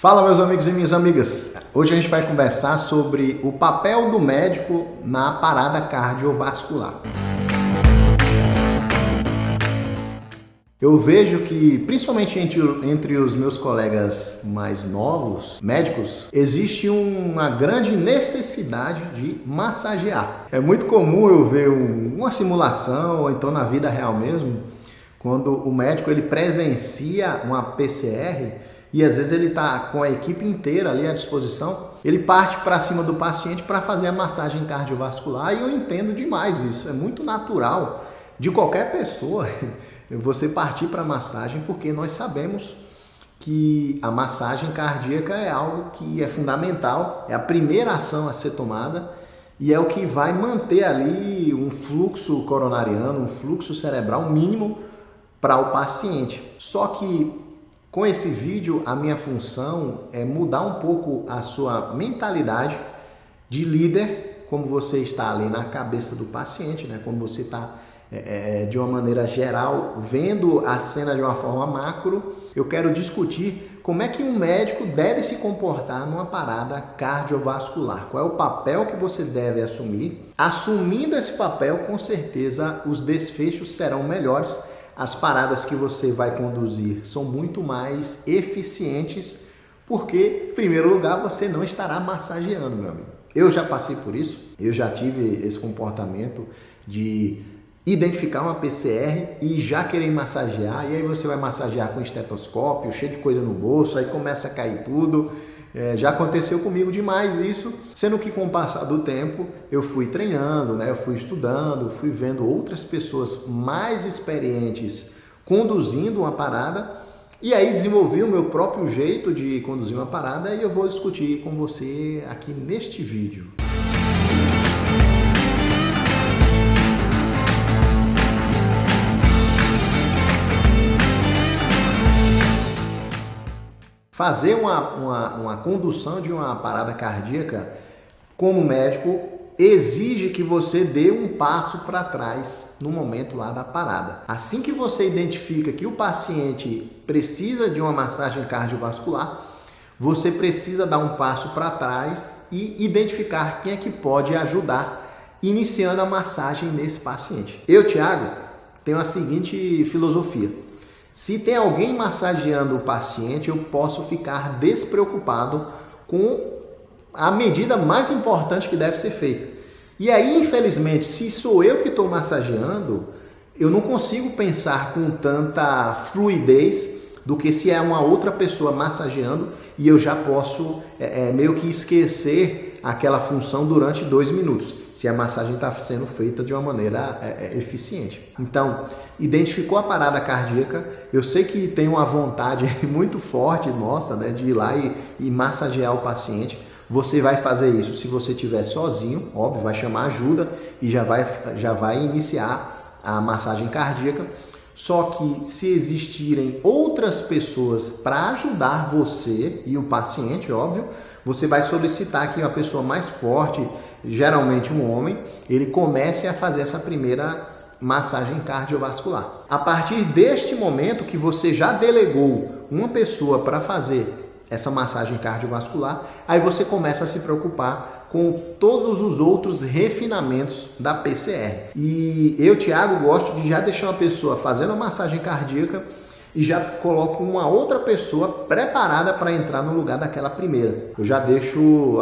Fala, meus amigos e minhas amigas. Hoje a gente vai conversar sobre o papel do médico na parada cardiovascular. Eu vejo que, principalmente entre os meus colegas mais novos, médicos, existe uma grande necessidade de massagear. É muito comum eu ver uma simulação, ou então na vida real mesmo, quando o médico ele presencia uma PCR e às vezes ele está com a equipe inteira ali à disposição, ele parte para cima do paciente para fazer a massagem cardiovascular e eu entendo demais isso, é muito natural de qualquer pessoa você partir para a massagem, porque nós sabemos que a massagem cardíaca é algo que é fundamental, é a primeira ação a ser tomada e é o que vai manter ali um fluxo coronariano, um fluxo cerebral mínimo para o paciente. Só que com esse vídeo a minha função é mudar um pouco a sua mentalidade de líder, como você está ali na cabeça do paciente, né? Como você está de uma maneira geral, vendo a cena de uma forma macro. Eu quero discutir como é que um médico deve se comportar numa parada cardiovascular. Qual é o papel que você deve assumir? Assumindo esse papel, com certeza os desfechos serão melhores. As paradas que você vai conduzir são muito mais eficientes, porque, em primeiro lugar, você não estará massageando, meu amigo. Eu já passei por isso, eu já tive esse comportamento de identificar uma PCR e já querer massagear, e aí você vai massagear com estetoscópio, cheio de coisa no bolso, aí começa a cair tudo. Já aconteceu comigo demais isso, sendo que com o passar do tempo eu fui treinando, né? Eu fui estudando, fui vendo outras pessoas mais experientes conduzindo uma parada e aí desenvolvi o meu próprio jeito de conduzir uma parada e eu vou discutir com você aqui neste vídeo. Fazer uma condução de uma parada cardíaca como médico exige que você dê um passo para trás no momento lá da parada. Assim que você identifica que o paciente precisa de uma massagem cardiovascular, você precisa dar um passo para trás e identificar quem é que pode ajudar iniciando a massagem nesse paciente. Eu, Thiago, tenho a seguinte filosofia. Se tem alguém massageando o paciente, eu posso ficar despreocupado com a medida mais importante que deve ser feita. E aí, infelizmente, se sou eu que estou massageando, eu não consigo pensar com tanta fluidez do que se é uma outra pessoa massageando e eu já posso meio que esquecer aquela função durante 2 minutos, se a massagem está sendo feita de uma maneira eficiente. Então, identificou a parada cardíaca, eu sei que tem uma vontade muito forte nossa, né, de ir lá e massagear o paciente. Você vai fazer isso se você estiver sozinho, óbvio, vai chamar ajuda e já vai iniciar a massagem cardíaca. Só que se existirem outras pessoas para ajudar você e o paciente, óbvio, você vai solicitar que uma pessoa mais forte, geralmente um homem, ele comece a fazer essa primeira massagem cardiovascular. A partir deste momento que você já delegou uma pessoa para fazer essa massagem cardiovascular, aí você começa a se preocupar com todos os outros refinamentos da PCR. E eu, Thiago, gosto de já deixar uma pessoa fazendo a massagem cardíaca e já coloco uma outra pessoa preparada para entrar no lugar daquela primeira. Eu já deixo,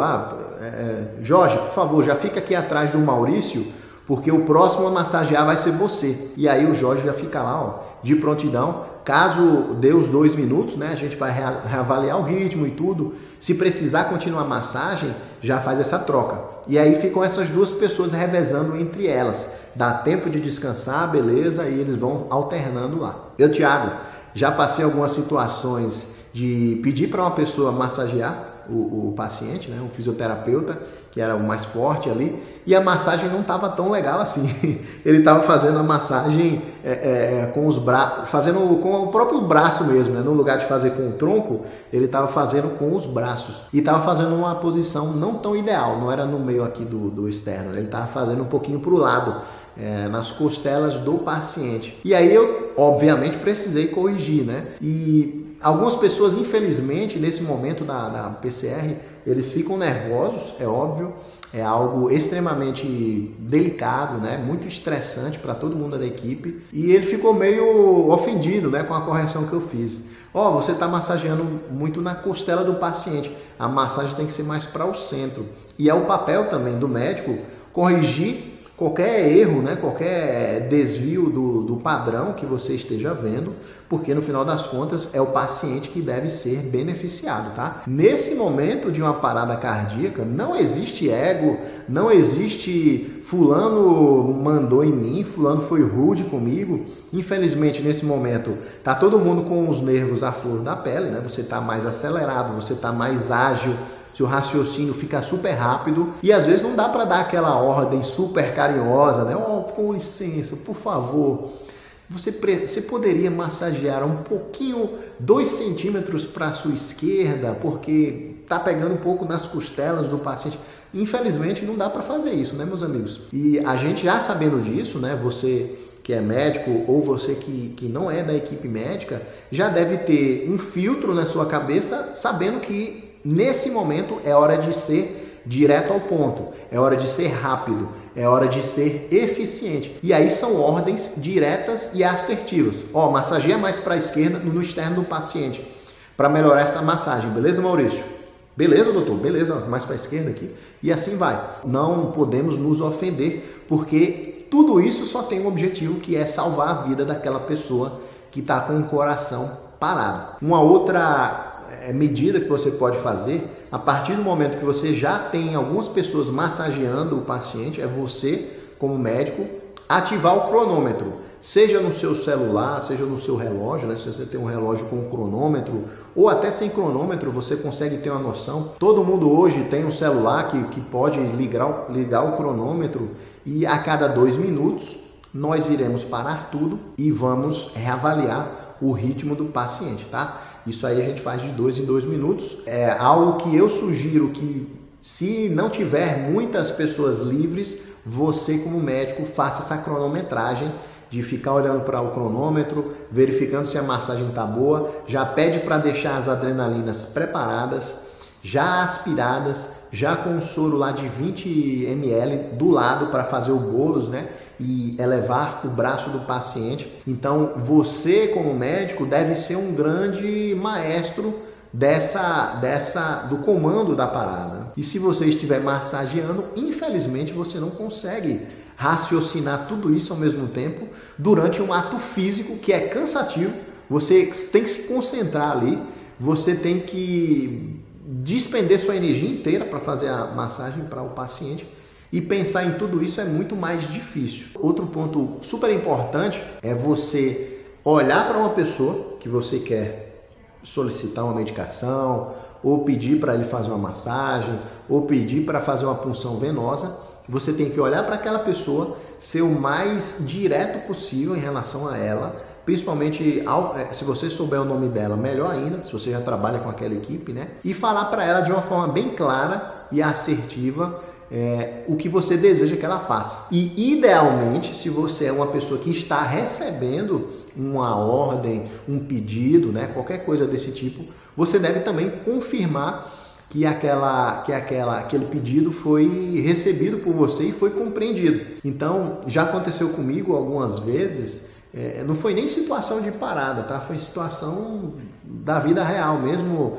Jorge, por favor, já fica aqui atrás do Maurício, porque o próximo a massagear vai ser você. E aí o Jorge já fica lá, de prontidão. Caso dê os 2 minutos, né, a gente vai reavaliar o ritmo e tudo. Se precisar continuar a massagem, já faz essa troca. E aí ficam essas 2 pessoas revezando entre elas. Dá tempo de descansar, beleza, e eles vão alternando lá. Eu, Thiago, já passei algumas situações de pedir para uma pessoa massagear o paciente, né, um fisioterapeuta, que era o mais forte ali, e a massagem não estava tão legal assim. Ele estava fazendo a massagem com os braços, fazendo com o próprio braço mesmo, né? No lugar de fazer com o tronco, ele estava fazendo com os braços. E estava fazendo uma posição não tão ideal, não era no meio aqui do externo, ele estava fazendo um pouquinho para o lado, nas costelas do paciente. E aí eu, obviamente, precisei corrigir, né? E Algumas pessoas, infelizmente, nesse momento da PCR, eles ficam nervosos, é óbvio, é algo extremamente delicado, né? Muito estressante para todo mundo da equipe. E ele ficou meio ofendido, né, com a correção que eu fiz. Você está massageando muito na costela do paciente. A massagem tem que ser mais para o centro. E é o papel também do médico corrigir qualquer erro, né, qualquer desvio do padrão que você esteja vendo, porque no final das contas é o paciente que deve ser beneficiado, tá? Nesse momento de uma parada cardíaca, não existe ego, não existe fulano mandou em mim, fulano foi rude comigo. Infelizmente, nesse momento, tá todo mundo com os nervos à flor da pele, né? Você tá mais acelerado, você tá mais ágil, seu raciocínio fica super rápido e às vezes não dá para dar aquela ordem super carinhosa, né? Com licença, por favor, você poderia massagear um pouquinho, 2 centímetros para a sua esquerda, porque tá pegando um pouco nas costelas do paciente. Infelizmente não dá para fazer isso, né, meus amigos? E a gente já sabendo disso, né, você que é médico ou você que não é da equipe médica, já deve ter um filtro na sua cabeça sabendo que nesse momento é hora de ser direto ao ponto, é hora de ser rápido, é hora de ser eficiente. E aí são ordens diretas e assertivas. Massageia mais para a esquerda no externo do paciente para melhorar essa massagem, beleza, Maurício? Beleza, doutor? Beleza, mais para a esquerda aqui. E assim vai. Não podemos nos ofender, porque tudo isso só tem um objetivo, que é salvar a vida daquela pessoa que está com o coração parado. Uma outra medida que você pode fazer, a partir do momento que você já tem algumas pessoas massageando o paciente, é você, como médico, ativar o cronômetro, seja no seu celular, seja no seu relógio, né? Se você tem um relógio com cronômetro, ou até sem cronômetro, você consegue ter uma noção. Todo mundo hoje tem um celular que pode ligar o cronômetro, e a cada 2 minutos nós iremos parar tudo e vamos reavaliar o ritmo do paciente, tá? Isso aí a gente faz de 2 em 2 minutos. É algo que eu sugiro que, se não tiver muitas pessoas livres, você como médico faça essa cronometragem de ficar olhando para o cronômetro, verificando se a massagem está boa, já pede para deixar as adrenalinas preparadas, já aspiradas, já com um soro lá de 20 ml do lado para fazer o bolos, né? E elevar o braço do paciente. Então, você como médico deve ser um grande maestro do comando da parada. E se você estiver massageando, infelizmente você não consegue raciocinar tudo isso ao mesmo tempo durante um ato físico que é cansativo. Você tem que se concentrar ali, você tem que despender sua energia inteira para fazer a massagem para o paciente, e pensar em tudo isso é muito mais difícil. Outro ponto super importante é você olhar para uma pessoa que você quer solicitar uma medicação, ou pedir para ele fazer uma massagem, ou pedir para fazer uma punção venosa. Você tem que olhar para aquela pessoa, ser o mais direto possível em relação a ela, principalmente se você souber o nome dela, melhor ainda, se você já trabalha com aquela equipe, né? E falar para ela de uma forma bem clara e assertiva o que você deseja que ela faça. E idealmente, se você é uma pessoa que está recebendo uma ordem, um pedido, né, qualquer coisa desse tipo, você deve também confirmar que aquele pedido foi recebido por você e foi compreendido. Então, já aconteceu comigo algumas vezes, não foi nem situação de parada, tá? Foi situação da vida real mesmo,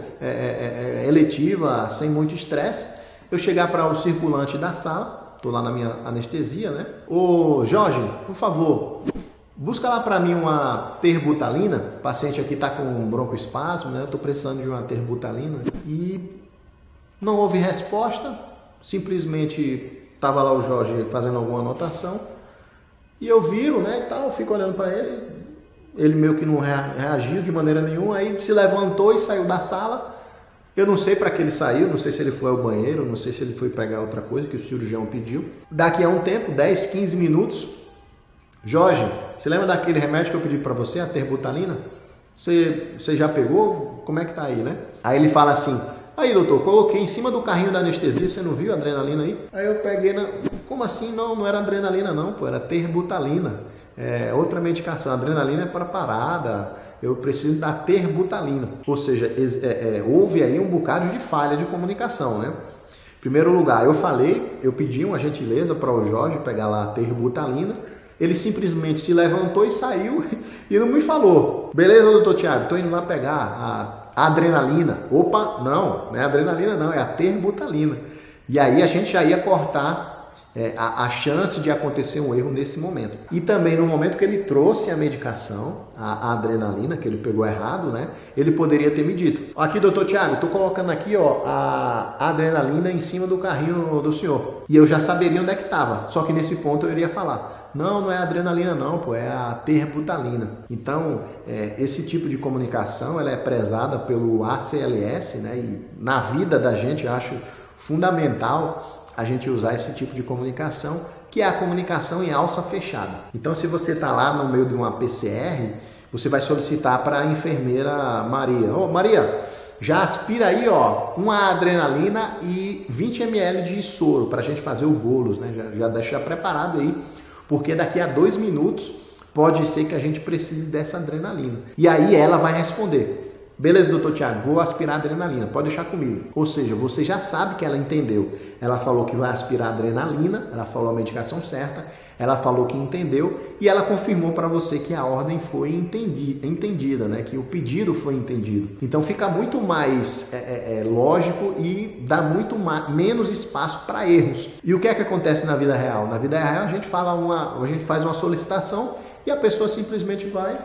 eletiva, sem muito estresse. Eu chegar para o circulante da sala, estou lá na minha anestesia, né? Ô Jorge, por favor, busca lá para mim uma terbutalina. O paciente aqui está com broncoespasmo, né? Eu estou precisando de uma terbutalina. E não houve resposta, simplesmente estava lá o Jorge fazendo alguma anotação. E eu viro, né, e tal, eu fico olhando para ele meio que não reagiu de maneira nenhuma, aí se levantou e saiu da sala. Eu não sei para que ele saiu, não sei se ele foi ao banheiro, não sei se ele foi pegar outra coisa que o cirurgião pediu. Daqui a um tempo, 10, 15 minutos, Jorge, você lembra daquele remédio que eu pedi para você, a terbutalina? Você já pegou? Como é que tá aí, né? Aí ele fala assim: aí doutor, coloquei em cima do carrinho da anestesia, você não viu a adrenalina aí? Aí eu peguei, como assim? Não era adrenalina não, pô, era terbutalina, outra medicação. A adrenalina é para parada, eu preciso da terbutalina. Ou seja, houve aí um bocado de falha de comunicação, né? Em primeiro lugar, eu pedi uma gentileza para o Jorge pegar lá a terbutalina. Ele simplesmente se levantou e saiu e não me falou. Beleza, doutor Tiago, estou indo lá pegar a adrenalina. Opa, não é adrenalina não, é a terbutalina. E aí a gente já ia cortar a chance de acontecer um erro nesse momento. E também no momento que ele trouxe a medicação, a adrenalina, que ele pegou errado, né? Ele poderia ter me dito: aqui, doutor Tiago, estou colocando aqui a adrenalina em cima do carrinho do senhor. E eu já saberia onde é que estava. Só que nesse ponto eu iria falar: não é a adrenalina não, pô, é a terbutalina. Então, esse tipo de comunicação ela é prezada pelo ACLS, né? E na vida da gente eu acho fundamental a gente usar esse tipo de comunicação, que é a comunicação em alça fechada. Então, se você está lá no meio de uma PCR, você vai solicitar para a enfermeira Maria: ô Maria, já aspira aí uma adrenalina e 20 ml de soro para a gente fazer o bolos, né? Já deixa preparado aí, porque daqui a 2 minutos pode ser que a gente precise dessa adrenalina. E aí ela vai responder: beleza, doutor Tiago, vou aspirar adrenalina, pode deixar comigo. Ou seja, você já sabe que ela entendeu. Ela falou que vai aspirar adrenalina, ela falou a medicação certa, ela falou que entendeu e ela confirmou para você que a ordem foi entendida, né? Que o pedido foi entendido. Então fica muito mais lógico e dá muito menos espaço para erros. E o que é que acontece na vida real? Na vida real a gente faz uma solicitação e a pessoa simplesmente vai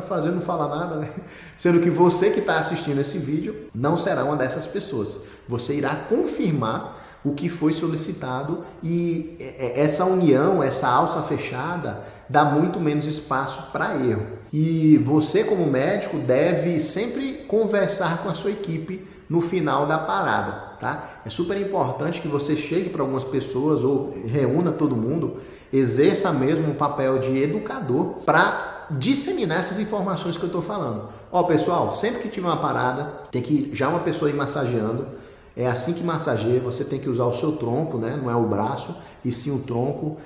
fazer, não fala nada, né? Sendo que você que está assistindo esse vídeo não será uma dessas pessoas. Você irá confirmar o que foi solicitado e essa união, essa alça fechada, dá muito menos espaço para erro. E você, como médico, deve sempre conversar com a sua equipe no final da parada, tá? É super importante que você chegue para algumas pessoas ou reúna todo mundo, exerça mesmo um papel de educador para disseminar essas informações que eu estou falando. Pessoal, sempre que tiver uma parada, tem que já uma pessoa ir massageando. É assim que massageia, você tem que usar o seu tronco, né? Não é o braço, e sim o tronco.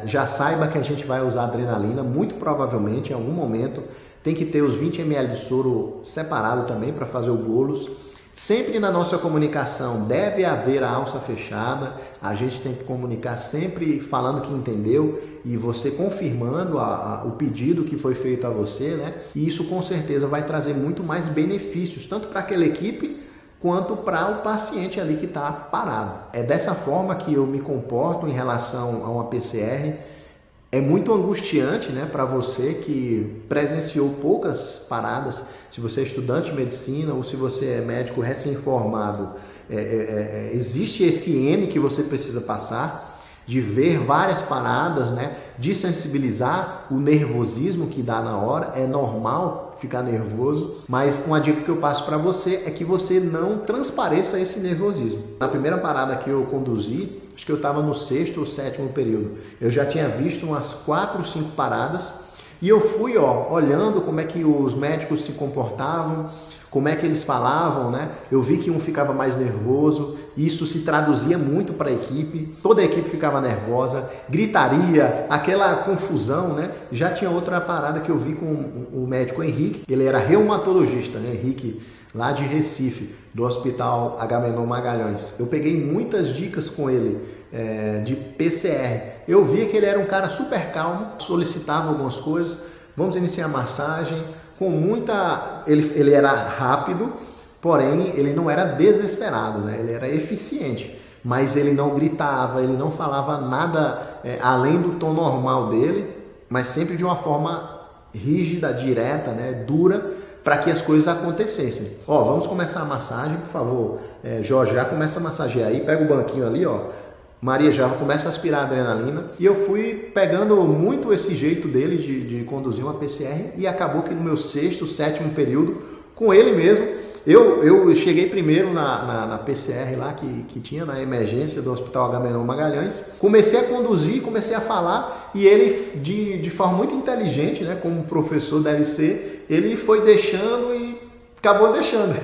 Já saiba que a gente vai usar adrenalina, muito provavelmente, em algum momento. Tem que ter os 20 ml de soro separado também para fazer o bolos. Sempre na nossa comunicação deve haver a alça fechada, a gente tem que comunicar sempre falando que entendeu e você confirmando o pedido que foi feito a você, né? E isso com certeza vai trazer muito mais benefícios, tanto para aquela equipe quanto para o paciente ali que está parado. É dessa forma que eu me comporto em relação a uma PCR. É muito angustiante, né, para você que presenciou poucas paradas. Se você é estudante de medicina ou se você é médico recém-formado, existe esse N que você precisa passar, de ver várias paradas, né, de sensibilizar o nervosismo que dá na hora. É normal ficar nervoso, mas uma dica que eu passo para você é que você não transpareça esse nervosismo. Na primeira parada que eu conduzi, acho que eu estava no 6º ou 7º período, eu já tinha visto umas 4 ou 5 paradas e eu fui olhando como é que os médicos se comportavam, como é que eles falavam, né? Eu vi que um ficava mais nervoso, isso se traduzia muito para a equipe, toda a equipe ficava nervosa, gritaria, aquela confusão, né? Já tinha outra parada que eu vi com o médico Henrique, ele era reumatologista, né? Henrique, lá de Recife, do Hospital Agamenon Magalhães. Eu peguei muitas dicas com ele de PCR. Eu via que ele era um cara super calmo, solicitava algumas coisas, vamos iniciar a massagem, com muita... Ele era rápido, porém ele não era desesperado, né? Ele era eficiente, mas ele não gritava, ele não falava nada além do tom normal dele, mas sempre de uma forma rígida, direta, né? Dura, para que as coisas acontecessem. Vamos começar a massagem, por favor. Jorge, já começa a massagear aí, pega o banquinho ali, Maria já começa a aspirar a adrenalina. E eu fui pegando muito esse jeito dele de conduzir uma PCR e acabou que no meu 6º, 7º período, com ele mesmo, eu cheguei primeiro na PCR lá que tinha na emergência do Hospital Agamenon Magalhães. Comecei a conduzir, comecei a falar e ele, de forma muito inteligente, né, como o professor deve ser, ele foi deixando e acabou deixando.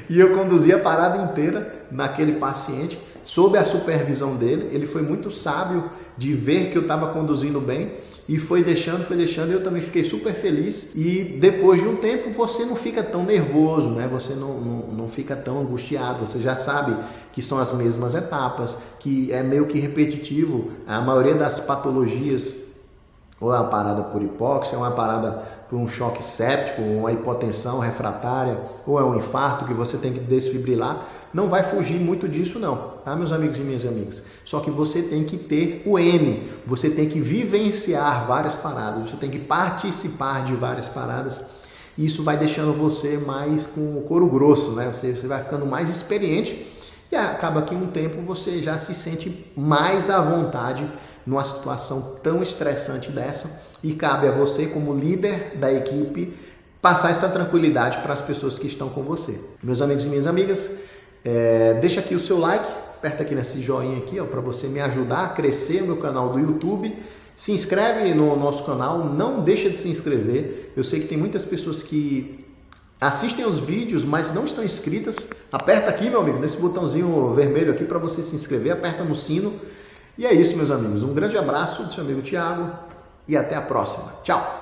E eu conduzi a parada inteira naquele paciente, sob a supervisão dele. Ele foi muito sábio de ver que eu estava conduzindo bem e foi deixando, eu também fiquei super feliz e depois de um tempo você não fica tão nervoso, né? Você não fica tão angustiado, você já sabe que são as mesmas etapas, que é meio que repetitivo, a maioria das patologias, ou é uma parada por hipóxia, ou é uma parada por um choque séptico, ou uma hipotensão refratária, ou é um infarto que você tem que desfibrilar, não vai fugir muito disso não, tá, meus amigos e minhas amigas? Só que você tem que ter o N, você tem que vivenciar várias paradas, você tem que participar de várias paradas, e isso vai deixando você mais com o couro grosso, né? Você vai ficando mais experiente e acaba que um tempo você já se sente mais à vontade numa situação tão estressante dessa, e cabe a você, como líder da equipe, passar essa tranquilidade para as pessoas que estão com você. Meus amigos e minhas amigas, deixa aqui o seu like, aperta aqui nesse joinha aqui, para você me ajudar a crescer o meu canal do YouTube. Se inscreve no nosso canal, não deixa de se inscrever. Eu sei que tem muitas pessoas que assistem os vídeos, mas não estão inscritas. Aperta aqui, meu amigo, nesse botãozinho vermelho aqui para você se inscrever, aperta no sino. E é isso, meus amigos. Um grande abraço do seu amigo Thiago e até a próxima. Tchau!